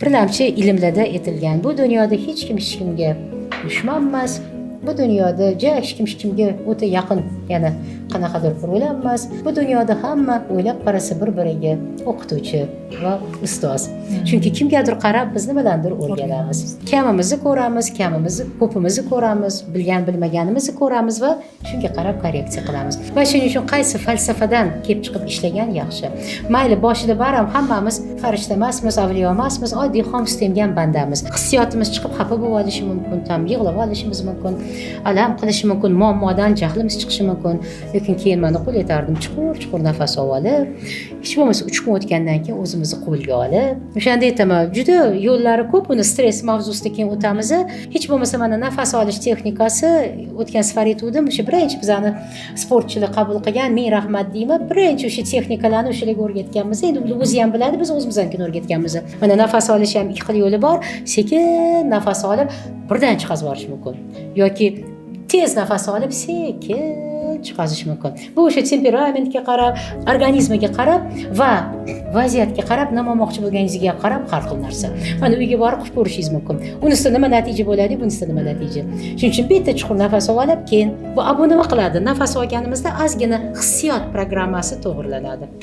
Birlamchi ilmlarda aytilgan, bu dunyoda hech kimga dushman emas. Bu dunyoda hech kimga o'ta yaqin, ya'ni qanaqadir bir o'lam emas. Bu dunyoda hamma o'ylab qarasa bir-biriga o'qituvchi va ustoz. Chunki kimgadir qarab biz nimadandir o'rganamiz. Kamimizni ko'ramiz, ko'pimizni ko'ramiz, bilmaganimizni ko'ramiz va shunga qarab korreksiya qilamiz. Va shuning uchun qaysi falsafadan kelib chiqib ishlagan yaxshi. Mayli boshida baram hammamiz farishta emasmiz, avliyo emasmiz, oddiy xom istemgan bandamiz. Hissiyotimiz chiqib xafa bo'lib olishi mumkin, tam yig'lab olishimiz mumkin, alam qilishi mumkin, muammodan jahlimiz chiqishi mumkin. Lekin keyin men qo'l etardim, chuqur nafas olib, hech bo'lmasa 3 kun o'tgandan keyin o'zimizni qo'lga olib, o'shanda aytaman, juda yo'llari ko'p, uni stress mavzusida keyin o'tamiz. Hech bo'lmasa mana nafas olish texnikasi o'tgan safar aytdim, o'sha birinchi bizani sportchilar qabul qilgan, men rahmat deyman, birinchi o'sha texnikalarni o'shalarga o'rgatganmiz. Endi ular o'zi ham biladi, biz o'zimiznikini o'rgatganmiz. Mana nafas olish ham 2 xil yo'li bor. Sekin nafas olib birdan chiqazib yuborish mumkin yoki tez nafas olib sekin chiqazish mumkin. Bu o'sha temperamentga qarab, organizmiga qarab va vaziyatga qarab, nima olmoqchi bo'lganingizga qarab har xil narsa. Mana uyga borib qilib ko'rishingiz mumkin. Unisida nima natija bo'ladi, bunisida nima natija. Shuning uchun bitta chuqur nafas olib, keyin bu nima qiladi? Nafas olganimizda ozgina hissiyot programmasi to'g'rilanadi.